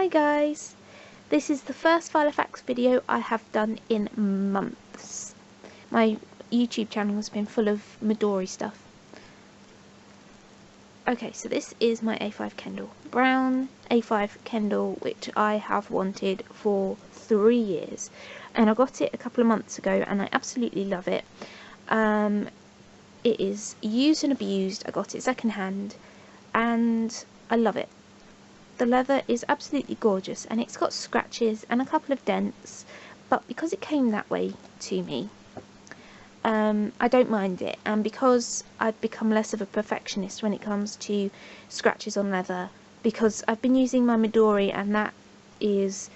Hi guys, this is the first Filofax video I have done in months. My YouTube channel has been full of Midori stuff. Okay, so this is my A5 Kindle, brown A5 Kindle, which I have wanted for 3 years, and I got it a couple of months ago and I absolutely love it. It is used and abused. I got it second hand and I love it. The leather is absolutely gorgeous, and it's got scratches and a couple of dents, but because it came that way to me, I don't mind it, and because I've become less of a perfectionist when it comes to scratches on leather, because I've been using my Midori, and that is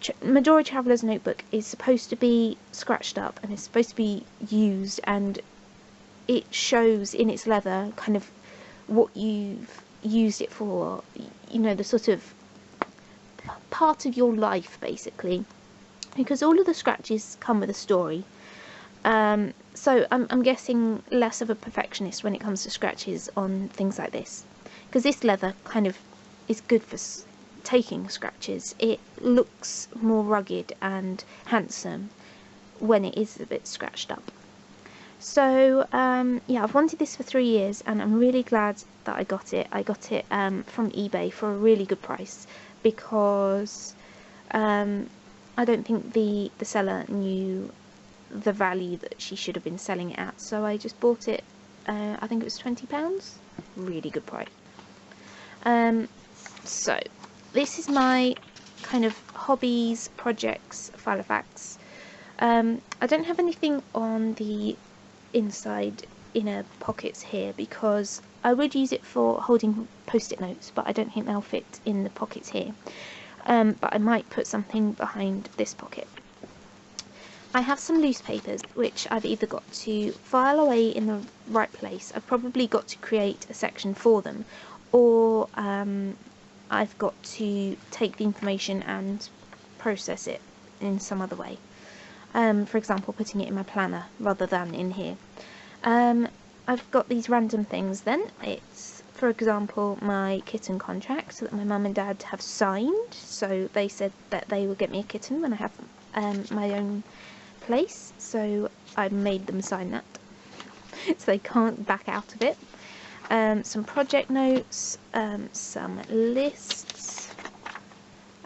Midori Traveller's Notebook is supposed to be scratched up and it's supposed to be used, and it shows in its leather kind of what you've used it for, you know, the sort of part of your life basically, because all of the scratches come with a story. So I'm guessing less of a perfectionist when it comes to scratches on things like this, because this leather kind of is good for taking scratches. It looks more rugged and handsome when it is a bit scratched up. So yeah, I've wanted this for 3 years and I'm really glad that I got it. I got it from eBay for a really good price, because I don't think the seller knew the value that she should have been selling it at, so I just bought it. I think it was £20, really good price. So this is my kind of hobbies, projects, Filofax. I don't have anything on the inside inner pockets here because I would use it for holding post-it notes, but I don't think they'll fit in the pockets here. But I might put something behind this pocket. I have some loose papers which I've either got to file away in the right place, I've probably got to create a section for them, or I've got to take the information and process it in some other way. For example, putting it in my planner rather than in here. I've got these random things then. It's, for example, my kitten contract that my mum and dad have signed. So they said that they will get me a kitten when I have my own place. So I made them sign that. So they can't back out of it. Some project notes, some lists,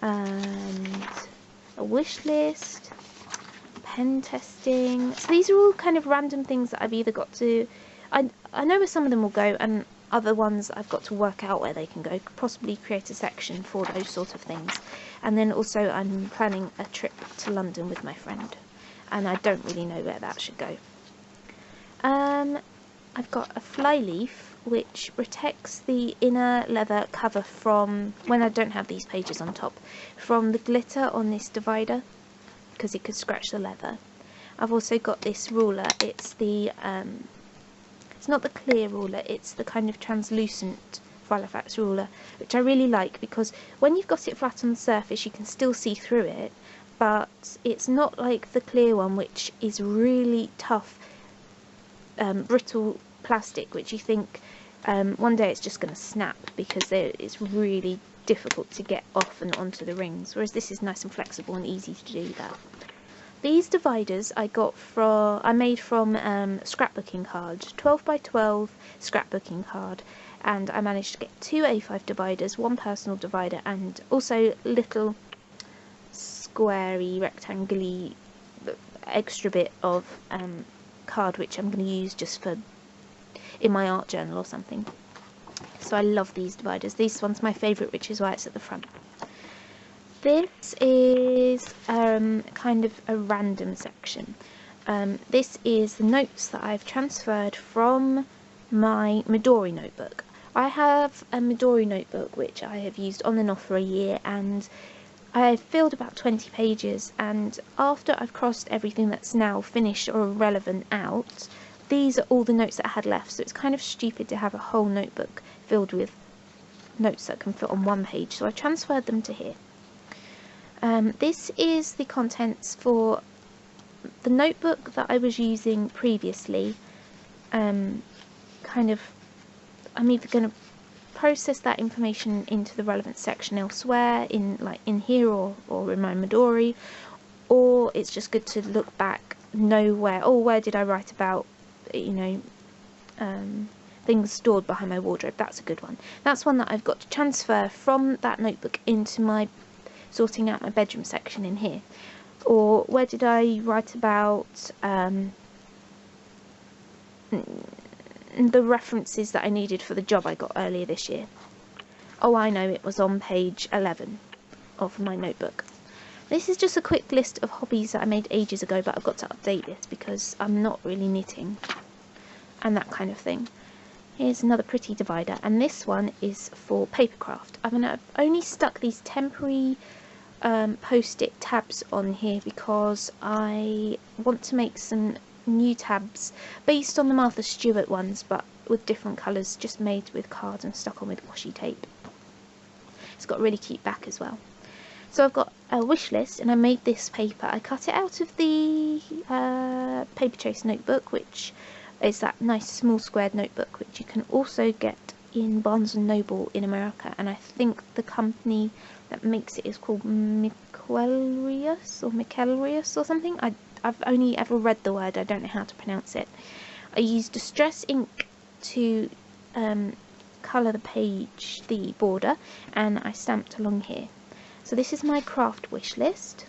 and a wish list. Pen testing. So these are all kind of random things that I've either got to, I know where some of them will go, and other ones I've got to work out where they can go, possibly create a section for those sort of things. And then also I'm planning a trip to London with my friend, and I don't really know where that should go. I've got a fly leaf which protects the inner leather cover from, when I don't have these pages on top, from the glitter on this divider, because it could scratch the leather. I've also got this ruler. It's the it's not the clear ruler, it's the kind of translucent Filofax ruler, which I really like, because when you've got it flat on the surface you can still see through it, but it's not like the clear one, which is really tough, brittle plastic, which you think one day it's just going to snap, because it's really difficult to get off and onto the rings, whereas this is nice and flexible and easy to do that. These dividers I made from scrapbooking cards, 12 by 12 scrapbooking card, and I managed to get 2 A5 dividers, 1 personal divider, and also little squarey, rectangular extra bit of card which I'm going to use just for in my art journal or something. So I love these dividers. This one's my favourite, which is why it's at the front. This is kind of a random section. This is the notes that I've transferred from my Midori notebook. I have a Midori notebook which I have used on and off for a year, and I've filled about 20 pages, and after I've crossed everything that's now finished or irrelevant out, these are all the notes that I had left, so it's kind of stupid to have a whole notebook filled with notes that can fit on one page, so I transferred them to here. This is the contents for the notebook that I was using previously. I'm either going to process that information into the relevant section elsewhere, in here or in my Midori, or it's just good to look back, know where did I write about, things stored behind my wardrobe. That's a good one. That's one that I've got to transfer from that notebook into my sorting out my bedroom section in here. Or where did I write about the references that I needed for the job I got earlier this year? Oh, I know, it was on page 11 of my notebook. This is just a quick list of hobbies that I made ages ago, but I've got to update this because I'm not really knitting and that kind of thing. Here's another pretty divider, and this one is for papercraft. I've only stuck these temporary post-it tabs on here because I want to make some new tabs based on the Martha Stewart ones, but with different colours, just made with cards and stuck on with washi tape. It's got a really cute back as well. So I've got a wish list, and I made this paper. I cut it out of the Paper Chase notebook, which is that nice small squared notebook, which you can also get in Barnes & Noble in America, and I think the company that makes it is called Miquelrius or something. I've only ever read the word, I don't know how to pronounce it. I used distress ink to colour the page, the border, and I stamped along here. So this is my craft wish list.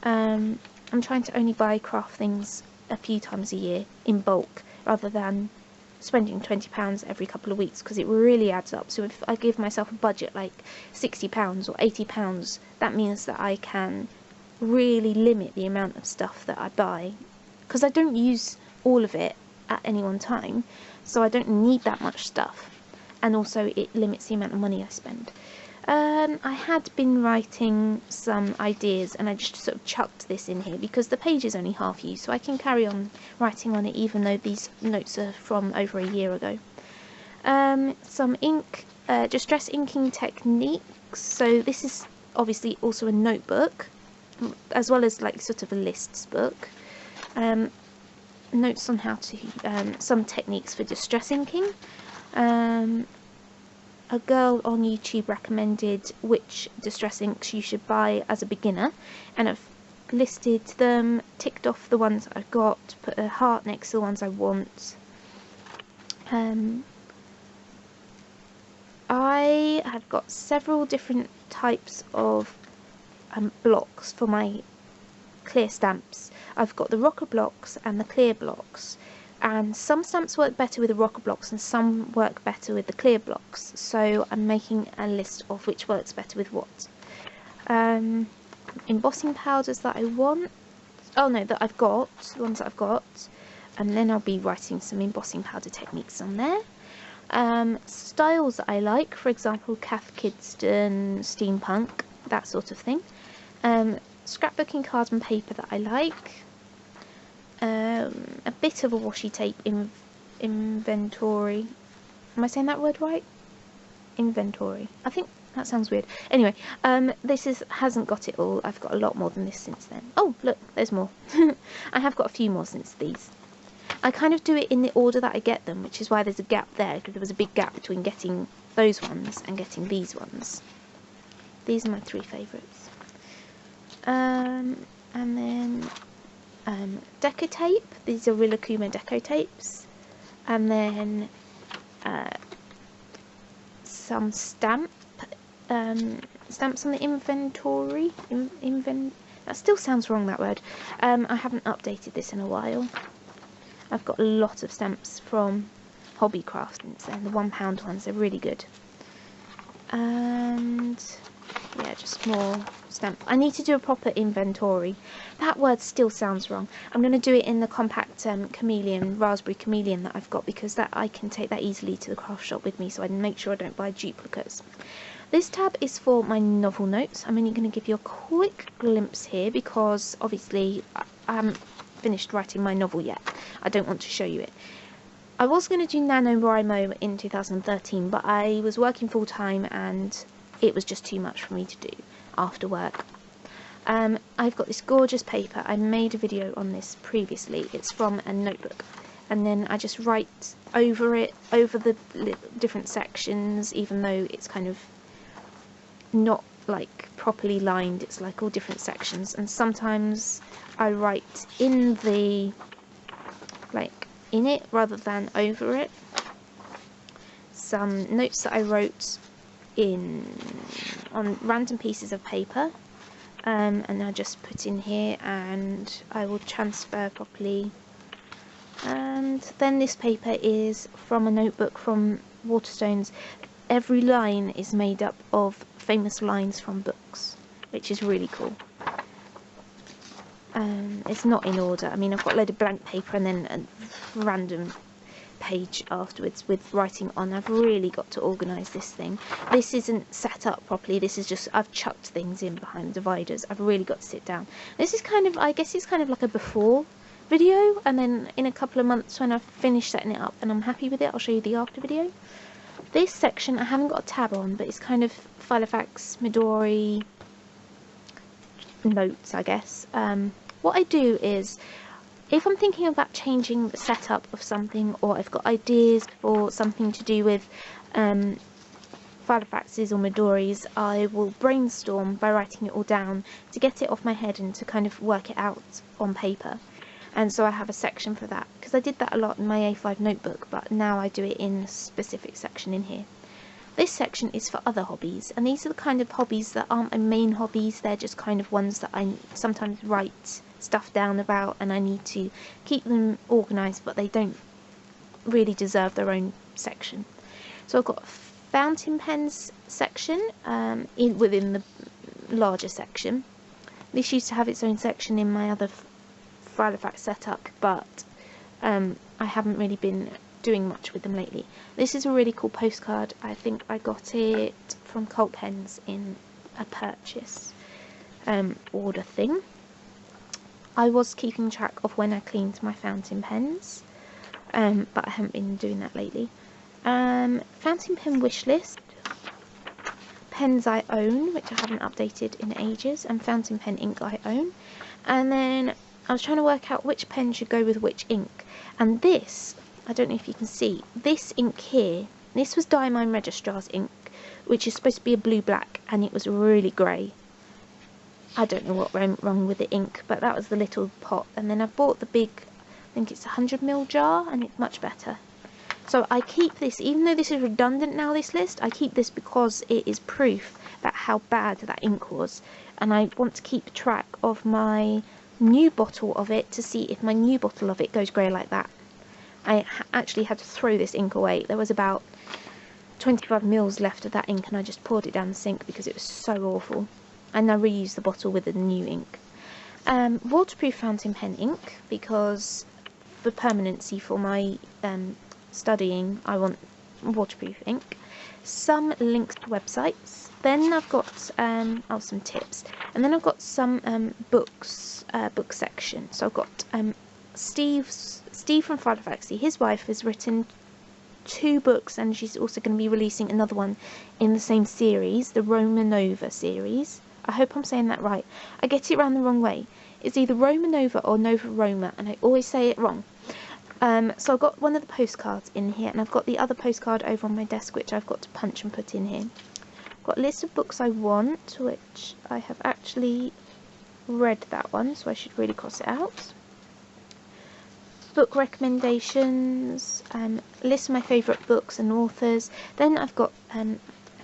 I'm trying to only buy craft things a few times a year in bulk, rather than spending £20 every couple of weeks, because it really adds up. So if I give myself a budget like £60 or £80, that means that I can really limit the amount of stuff that I buy, because I don't use all of it at any one time, so I don't need that much stuff, and also it limits the amount of money I spend. I had been writing some ideas, and I just sort of chucked this in here because the page is only half used, so I can carry on writing on it even though these notes are from over a year ago. Some ink, distress inking techniques. So this is obviously also a notebook, as well as like sort of a lists book. Notes on how to, some techniques for distress inking. A girl on YouTube recommended which distress inks you should buy as a beginner, and I've listed them, ticked off the ones I've got, put a heart next to the ones I want. I have got several different types of blocks for my clear stamps. I've got the rocker blocks and the clear blocks, and some stamps work better with the rocker blocks and some work better with the clear blocks, so I'm making a list of which works better with what. Embossing powders that I want, that I've got, the ones that I've got, and then I'll be writing some embossing powder techniques on there. Styles that I like, for example Cath Kidston, steampunk, that sort of thing. Scrapbooking cards and paper that I like. A bit of a washi tape inventory. Am I saying that word right? Inventory. I think that sounds weird. Anyway, this hasn't got it all. I've got a lot more than this since then. Oh, look, there's more. I have got a few more since these. I kind of do it in the order that I get them, which is why there's a gap there, because there was a big gap between getting those ones and getting these ones. These are my three favourites. And then deco tape. These are Rilakkuma deco tapes. And then some stamps on the inventory. That still sounds wrong, that word. I haven't updated this in a while. I've got a lot of stamps from Hobbycraft since then, the £1 ones, they're really good. And yeah, just more stamps. I need to do a proper inventory. That word still sounds wrong. I'm going to do it in the compact raspberry chameleon that I've got, because that I can take that easily to the craft shop with me, so I make sure I don't buy duplicates. This tab is for my novel notes. I'm only going to give you a quick glimpse here because obviously I haven't finished writing my novel yet. I don't want to show you it. I was going to do NaNoWriMo in 2013, but I was working full time and it was just too much for me to do after work. I've got this gorgeous paper. I made a video on this previously. It's from a notebook. and then I just write over it, over the different sections, even though it's kind of not like properly lined, it's like all different sections. And sometimes I write in the, like in it rather than over it, some notes that I wrote on random pieces of paper, and I just put in here, and I will transfer properly. And then this paper is from a notebook from Waterstones. Every line is made up of famous lines from books, which is really cool. It's not in order. I mean, I've got a load of blank paper and then a random page afterwards with writing on. I've really got to organise this thing. This isn't set up properly. This is just, I've chucked things in behind dividers. I've really got to sit down. This is kind of, I guess it's kind of like a before video, and then in a couple of months when I've finished setting it up and I'm happy with it, I'll show you the after video. This section I haven't got a tab on, but it's kind of Filofax, Midori notes, I guess. What I do is, if I'm thinking about changing the setup of something, or I've got ideas for something to do with Filofaxes or Midoris, I will brainstorm by writing it all down to get it off my head and to kind of work it out on paper. And so I have a section for that, because I did that a lot in my A5 notebook, but now I do it in a specific section in here. This section is for other hobbies, and these are the kind of hobbies that aren't my main hobbies. They're just kind of ones that I sometimes write stuff down about, and I need to keep them organised, but they don't really deserve their own section. So I've got a fountain pens section within the larger section. This used to have its own section in my other Filofax setup, but I haven't really been doing much with them lately. This is a really cool postcard. I think I got it from Cult Pens in a purchase order thing. I was keeping track of when I cleaned my fountain pens, but I haven't been doing that lately. Fountain pen wish list, pens I own, which I haven't updated in ages, and fountain pen ink I own. And then I was trying to work out which pen should go with which ink. And this, I don't know if you can see, this ink here, this was Diamine Registrar's ink, which is supposed to be a blue-black, and it was really grey. I don't know what went wrong with the ink, but that was the little pot. And then I bought the big, I think it's a 100ml jar, and it's much better. So I keep this, even though this is redundant now, this list, I keep this because it is proof that how bad that ink was. And I want to keep track of my new bottle of it to see if my new bottle of it goes grey like that. I actually had to throw this ink away. There was about 25ml left of that ink, and I just poured it down the sink because it was so awful. And I reused the bottle with the new ink. Waterproof fountain pen ink, because for permanency for my studying I want waterproof ink. Some links to websites. Then I've got some tips, and then I've got some books, book section. So I've got Steve from Filofax. His wife has written 2 books, and she's also going to be releasing another one in the same series, the Romanova series. I hope I'm saying that right. I get it around the wrong way. It's either Romanova or Nova Roma, and I always say it wrong. So I've got one of the postcards in here, and I've got the other postcard over on my desk, which I've got to punch and put in here. I've got a list of books I want, which I have actually read that one, so I should really cross it out. Book recommendations, list of my favourite books and authors. Then I've got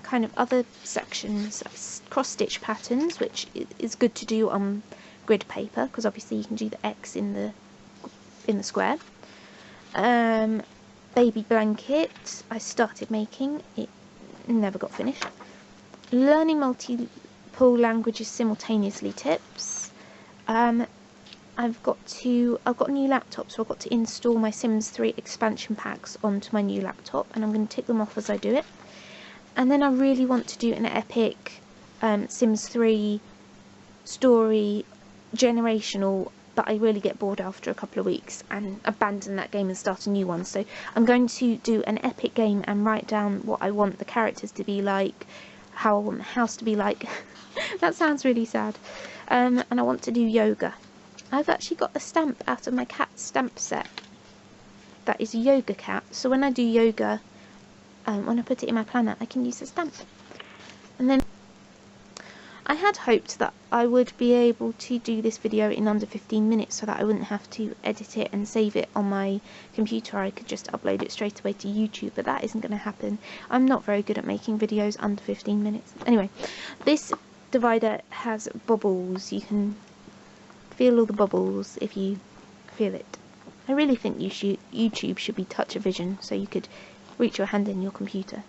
kind of other sections, cross-stitch patterns, which is good to do on grid paper, because obviously you can do the X in the square. Baby blanket, I started making, it never got finished. Learning multiple languages simultaneously tips. I've got a new laptop, so I've got to install my Sims 3 expansion packs onto my new laptop, and I'm going to tick them off as I do it. And then I really want to do an epic Sims 3 story, generational, but I really get bored after a couple of weeks and abandon that game and start a new one. So I'm going to do an epic game and write down what I want the characters to be like, how I want the house to be like. That sounds really sad. And I want to do yoga. I've actually got a stamp out of my cat stamp set. that is a yoga cat, so when I do yoga, when I put it in my planner, I can use the stamp. And then I had hoped that I would be able to do this video in under 15 minutes so that I wouldn't have to edit it and save it on my computer. I could just upload it straight away to YouTube, but that isn't going to happen. I'm not very good at making videos under 15 minutes. Anyway, this divider has bubbles. You can feel all the bubbles if you feel it. I really think YouTube should be touch vision, so you could reach your hand in your computer,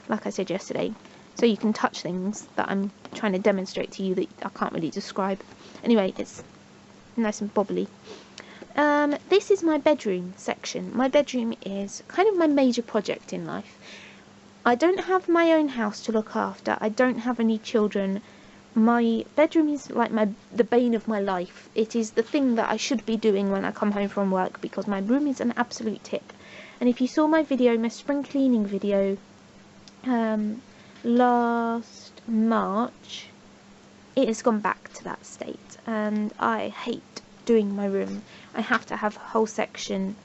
like I said yesterday, so you can touch things that I'm trying to demonstrate to you that I can't really describe. Anyway, it's nice and bobbly. This is my bedroom section. My bedroom is kind of my major project in life. I don't have my own house to look after. I don't have any children. My bedroom is like the bane of my life. It is the thing that I should be doing when I come home from work, because my room is an absolute tip. And if you saw my video, my spring cleaning video, last March, it has gone back to that state, and I hate doing my room. I have to have a whole section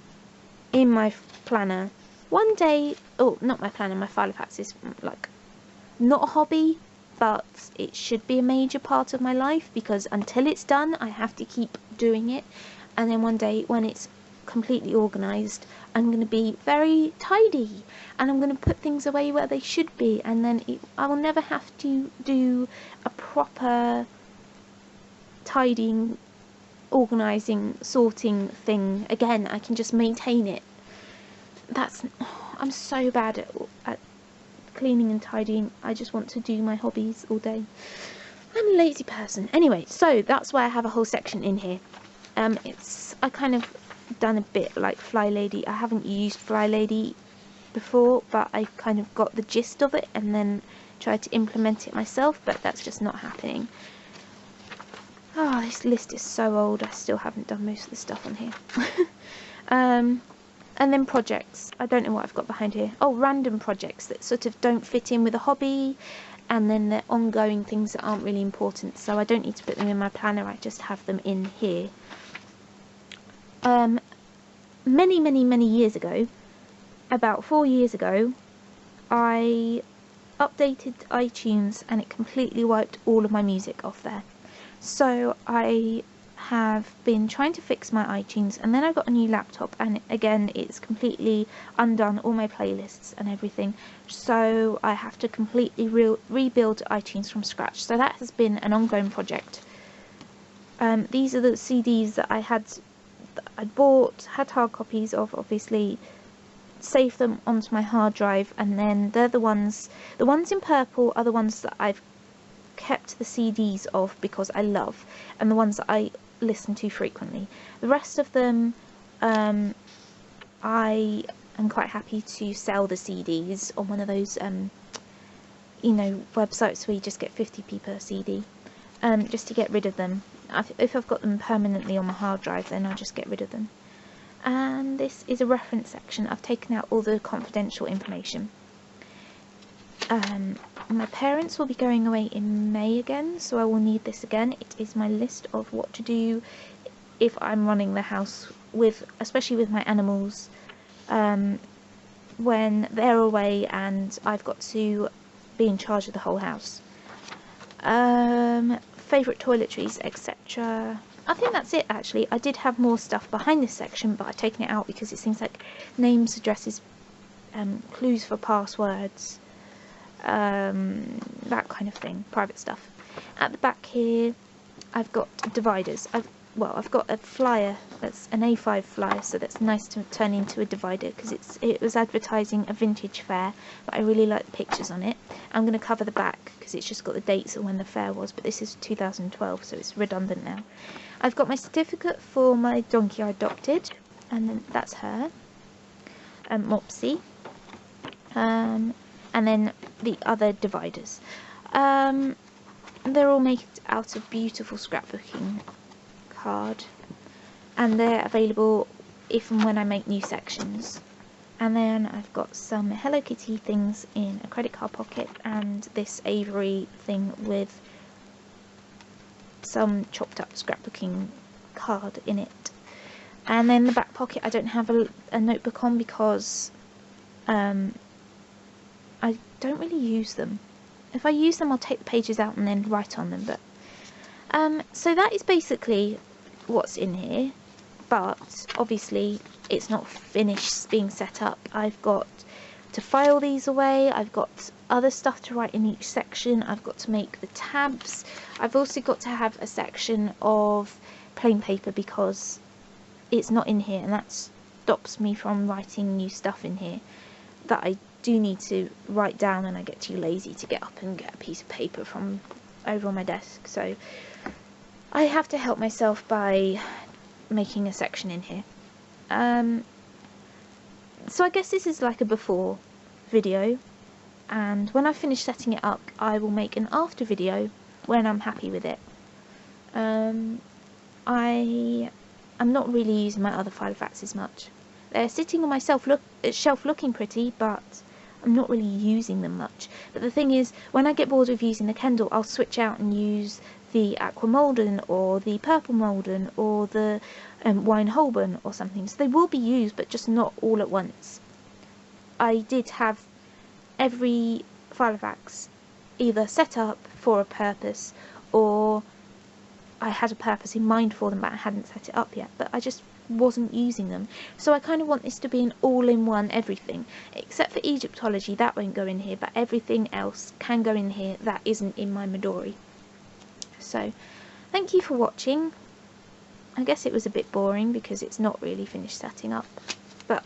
in my planner. One day, oh, not my planner, my Filofax is like not a hobby, but it should be a major part of my life, because until it's done I have to keep doing it. And then one day when it's completely organised, I'm going to be very tidy, and I'm going to put things away where they should be, and then I will never have to do a proper tidying, organising, sorting thing again. I can just maintain it. I'm so bad at cleaning and tidying. I just want to do my hobbies all day. I'm a lazy person. Anyway, so that's why I have a whole section in here. I kind of done a bit like Fly Lady. I haven't used Fly Lady before, but I kind of got the gist of it and then tried to implement it myself, but that's just not happening. Oh, this list is so old. I still haven't done most of the stuff on here. And then projects. I don't know what I've got behind here. Oh, random projects that sort of don't fit in with a hobby, and then they're ongoing things that aren't really important, so I don't need to put them in my planner. I just have them in here. Many years ago, about 4 years ago, I updated iTunes and it completely wiped all of my music off there. So I have been trying to fix my iTunes, and then I got a new laptop, and again it's completely undone all my playlists and everything, so I have to completely rebuild iTunes from scratch. So that has been an ongoing project. These are the CDs that I'd bought, had hard copies of, obviously, saved them onto my hard drive, and then they're the ones in purple are the ones that I've kept the CDs of because I love, and the ones that I listen to frequently. The rest of them, I am quite happy to sell the CDs on one of those, you know, websites where you just get 50p per CD, just to get rid of them. If I've got them permanently on my hard drive, then I'll just get rid of them. And this is a reference section. I've taken out all the confidential information. My parents will be going away in May again, so I will need this again. It is my list of what to do if I'm running the house, especially with my animals, when they're away and I've got to be in charge of the whole house. Favourite toiletries, etc. I think that's it, actually. I did have more stuff behind this section, but I've taken it out because it's things like names, addresses, clues for passwords, that kind of thing, private stuff. At the back here, I've got dividers. I've got a flyer that's an A5 flyer, so that's nice to turn into a divider because it was advertising a vintage fair, but I really like the pictures on it. I'm going to cover the back because it's just got the dates of when the fair was, but this is 2012, so it's redundant now. I've got my certificate for my donkey I adopted, and then that's her, Mopsy, and then the other dividers. They're all made out of beautiful scrapbooking card, and they're available if and when I make new sections. And then I've got some Hello Kitty things in a credit card pocket, and this Avery thing with some chopped up scrapbooking card in it. And then the back pocket I don't have a notebook on because I don't really use them. If I use them, I'll take the pages out and then write on them. But so that is basically what's in here. But obviously it's not finished being set up. I've got to file these away. I've got other stuff to write in each section. I've got to make the tabs. I've also got to have a section of plain paper because it's not in here, and that stops me from writing new stuff in here that I do need to write down, and I get too lazy to get up and get a piece of paper from over on my desk. So I have to help myself by making a section in here. So I guess this is like a before video, and when I finish setting it up I will make an after video when I'm happy with it. I'm not really using my other Filofaxes much. They're sitting on my shelf looking pretty, but I'm not really using them much. But the thing is, when I get bored of using the Kendall, I'll switch out and use the Aqua Molden or the Purple Molden or the Wine Holborn or something. So they will be used, but just not all at once. I did have every Filofax either set up for a purpose, or I had a purpose in mind for them but I hadn't set it up yet, but I just wasn't using them. So I kind of want this to be an all-in-one everything, except for Egyptology, that won't go in here, but everything else can go in here that isn't in my Midori. So thank you for watching. I guess it was a bit boring because it's not really finished setting up, but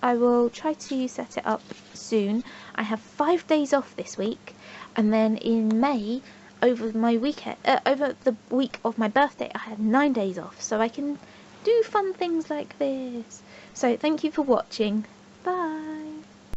I will try to set it up soon. I have 5 days off this week, and then in May, over my weekend, over the week of my birthday, I have 9 days off, so I can do fun things like this. So thank you for watching. Bye.